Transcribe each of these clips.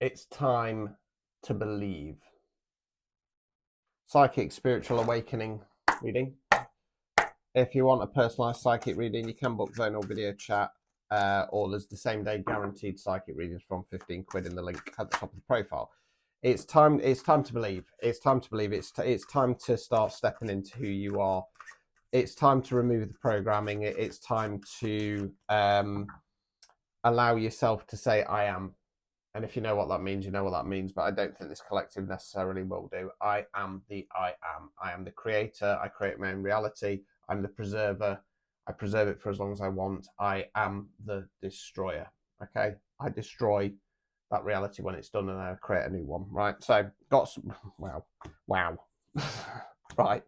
It's time to believe. Psychic Spiritual Awakening reading. If you want a personalized psychic reading, you can book Zonal Video Chat, or there's the same day guaranteed psychic readings from 15 quid in the link at the top of the profile. It's time to believe. It's time to believe. It's time to start stepping into who you are. It's time to remove the programming. It's time to allow yourself to say I am. And if you know what that means, you know what that means. But I don't think this collective necessarily will do. I am the I am. I am the creator. I create my own reality. I'm the preserver. I preserve it for as long as I want. I am the destroyer. Okay? I destroy that reality when it's done and I create a new one. Right? So, got some... Wow. Right.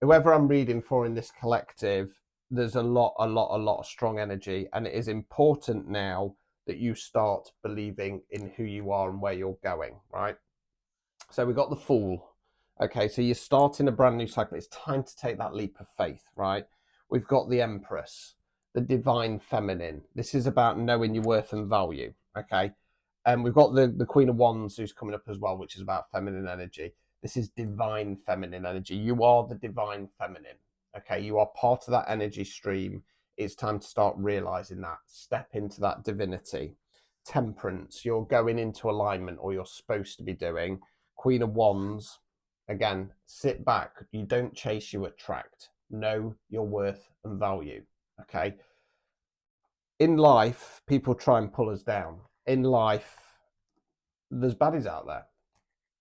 Whoever I'm reading for in this collective, there's a lot of strong energy. And it is important now that you start believing in who you are and where you're going, right? So we got the Fool. Okay, so you're starting a brand new cycle. It's time to take that leap of faith, right? We've got the Empress, the Divine Feminine. This is about knowing your worth and value, okay? And we've got the Queen of Wands who's coming up as well, which is about feminine energy. This is Divine Feminine energy. You are the Divine Feminine, okay? You are part of that energy stream. It's time to start realizing that. Step into that divinity. Temperance, you're going into alignment, or you're supposed to be doing. Queen of Wands, again, sit back. You don't chase, you attract. Know your worth and value, okay? In life, people try and pull us down. In life, there's baddies out there.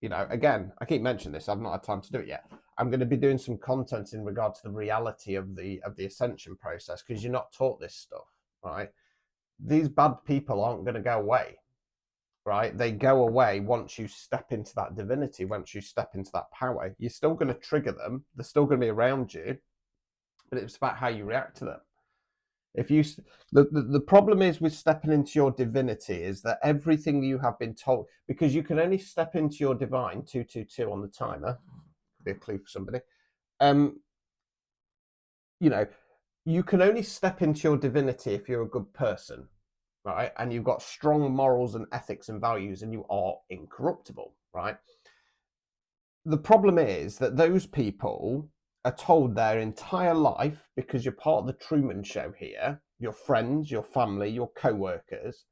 You know, again, I keep mentioning this. I've not had time to do it yet. I'm going to be doing some content in regard to the reality of the ascension process, because you're not taught this stuff, right? These bad people aren't going to go away, right? They go away once you step into that divinity, once you step into that power. You're still going to trigger them. They're still going to be around you, but it's about how you react to them. If you, the problem is with stepping into your divinity is that everything you have been told, because you can only step into your divine 222 on the timer, could be a clue for somebody. You know, you can only step into your divinity if you're a good person, right? And you've got strong morals and ethics and values, and you are incorruptible, right? The problem is that those people are told their entire life, because you're part of the Truman Show here, your friends, your family, your co-workers,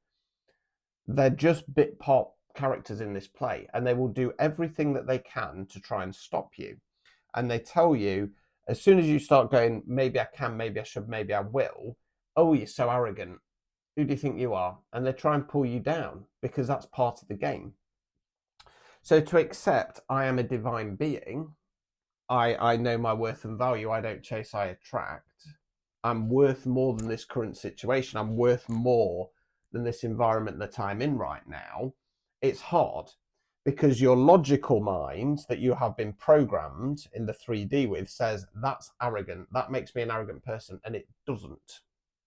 they're just bit part characters in this play, and they will do everything that they can to try and stop you. And they tell you, as soon as you start going, maybe I can, maybe I should, maybe I will, oh, you're so arrogant. Who do you think you are? And they try and pull you down, because that's part of the game. So to accept I am a divine being, I know my worth and value, I don't chase, I attract. I'm worth more than this current situation. I'm worth more than this environment that I'm in right now. It's hard, because your logical mind that you have been programmed in the 3D with says that's arrogant. That makes me an arrogant person, and it doesn't.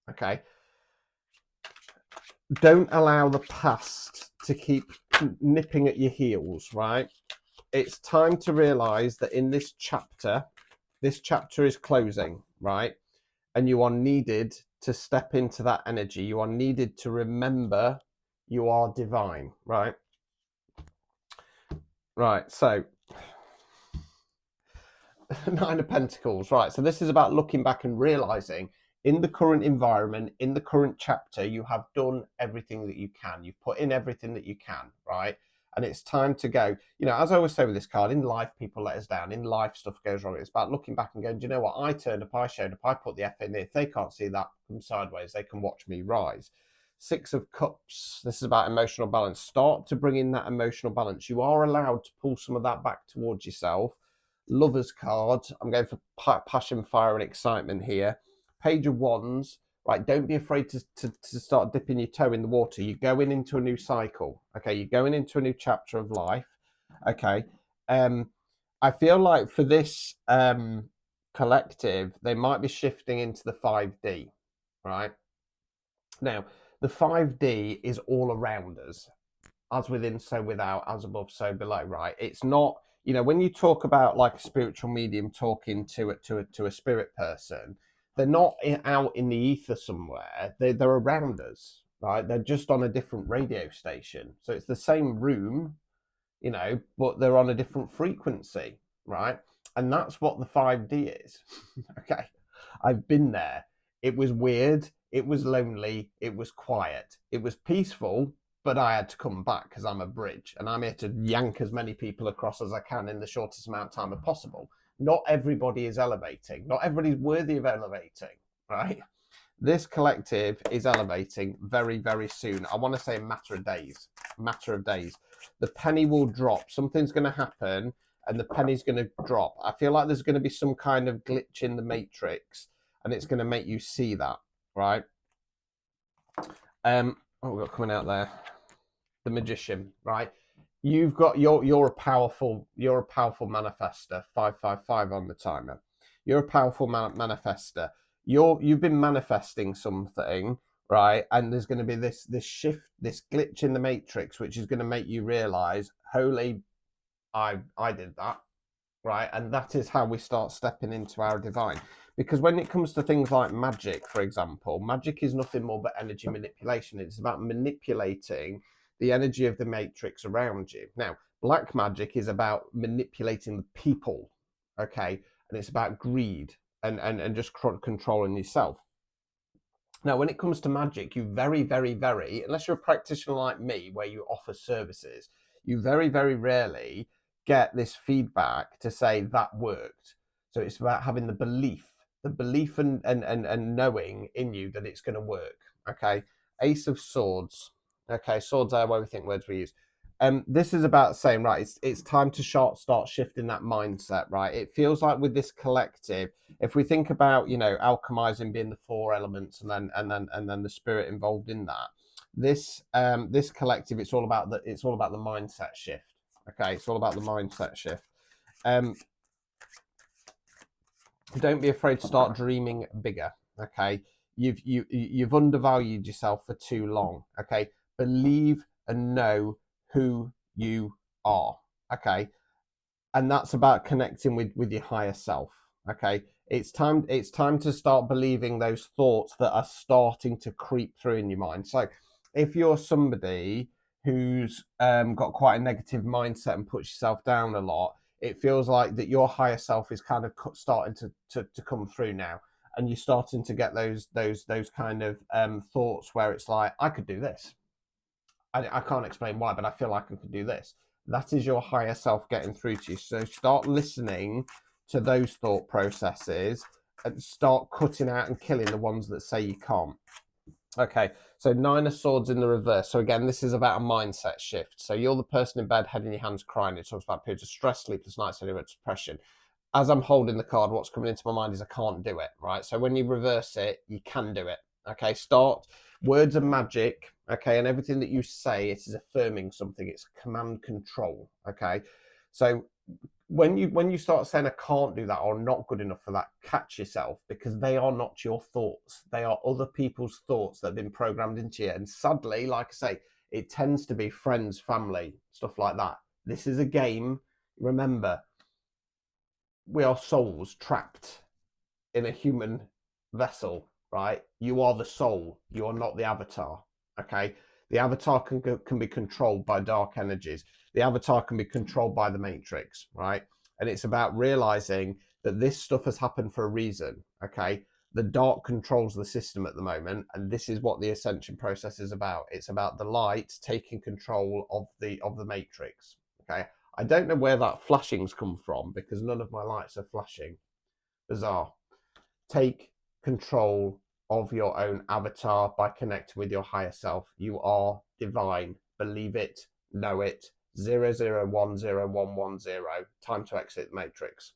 Okay? Don't allow the past to keep nipping at your heels, right? It's time to realize that in this chapter is closing, right? And you are needed to step into that energy. You are needed to remember you are divine, right? Right, so Nine of Pentacles, right? So this is about looking back and realizing in the current environment, in the current chapter, you have done everything that you can. You've put in everything that you can, right? And it's time to go. You know, as I always say with this card, in life, people let us down. In life, stuff goes wrong. It's about looking back and going, do you know what? I turned up, I showed up, I put the F in. If they can't see that from sideways, they can watch me rise. Six of Cups. This is about emotional balance. Start to bring in that emotional balance. You are allowed to pull some of that back towards yourself. Lover's card. I'm going for passion, fire, and excitement here. Page of Wands. Right, don't be afraid to start dipping your toe in the water. You're going into a new cycle. Okay, you're going into a new chapter of life. Okay. I feel like for this collective, they might be shifting into the 5D. Right. Now, the 5D is all around us. As within, so without, as above, so below, right? It's not, you know, when you talk about like a spiritual medium talking to a spirit person, they're not out in the ether somewhere. They're around us, right? They're just on a different radio station. So it's the same room, you know, but they're on a different frequency, right? And that's what the 5D is. Okay. I've been there. It was weird. It was lonely. It was quiet. It was peaceful, but I had to come back because I'm a bridge and I'm here to yank as many people across as I can in the shortest amount of time as possible. Not everybody is elevating. Not everybody's worthy of elevating, right? This collective is elevating very, very soon. I want to say a matter of days. Matter of days. The penny will drop. Something's going to happen and the penny's going to drop. I feel like there's going to be some kind of glitch in the matrix and it's going to make you see that, right? What we've got coming out there? The Magician, right? You've got you're a powerful manifester. 555 on the timer. You're a powerful manifester. You've been manifesting something, right? And there's going to be this shift, this glitch in the matrix, which is going to make you realize, holy, I did that, right? And that is how we start stepping into our divine. Because when it comes to things like magic, for example, magic is nothing more but energy manipulation. It's about manipulating the energy of the matrix around you. Now, black magic is about manipulating the people, okay? And it's about greed and just controlling yourself. Now, when it comes to magic, you very, very, very, unless you're a practitioner like me, where you offer services, you very, very rarely get this feedback to say that worked. So it's about having the belief and knowing in you that it's going to work. Okay. Ace of Swords. Okay. Swords are where we think words we use. This is about saying, right, it's time to start shifting that mindset, right? It feels like with this collective, if we think about, you know, alchemizing being the 4 elements and then the spirit involved in that, this collective, it's all about the mindset shift. Okay, it's all about the mindset shift. Don't be afraid to start dreaming bigger. Okay, you've undervalued yourself for too long. Okay, believe and know who you are. Okay, and that's about connecting with your higher self. Okay, it's time to start believing those thoughts that are starting to creep through in your mind. So if you're somebody who's got quite a negative mindset and puts yourself down a lot, it feels like that your higher self is kind of starting to come through now, and you're starting to get those kind of thoughts where it's like, I could do this. I can't explain why, but I feel like I could do this. That is your higher self getting through to you. So start listening to those thought processes and start cutting out and killing the ones that say you can't. Okay, so 9 of Swords in the reverse. So again, this is about a mindset shift. So you're the person in bed, head in your hands, crying. It talks about periods of stress, sleepless nights, and depression. As I'm holding the card, what's coming into my mind is I can't do it, right? So when you reverse it, you can do it. Okay, start. Words are magic, okay, and everything that you say, it is affirming something. It's command control, okay? So when you start saying I can't do that or not good enough for that, catch yourself, because they are not your thoughts. They are other people's thoughts that have been programmed into you. And sadly, like I say, it tends to be friends, family, stuff like that. This is a game. Remember, we are souls trapped in a human vessel, right? You are the soul. You are not the avatar, okay? The avatar can be controlled by dark energies. The avatar can be controlled by the matrix, right? And it's about realizing that this stuff has happened for a reason, okay? The dark controls the system at the moment, and this is what the ascension process is about. It's about the light taking control of the matrix, okay? I don't know where that flashing's come from because none of my lights are flashing. Bizarre. Take control of your own avatar by connecting with your higher self. You are divine. Believe it, know it. 00101110. Time to exit the matrix.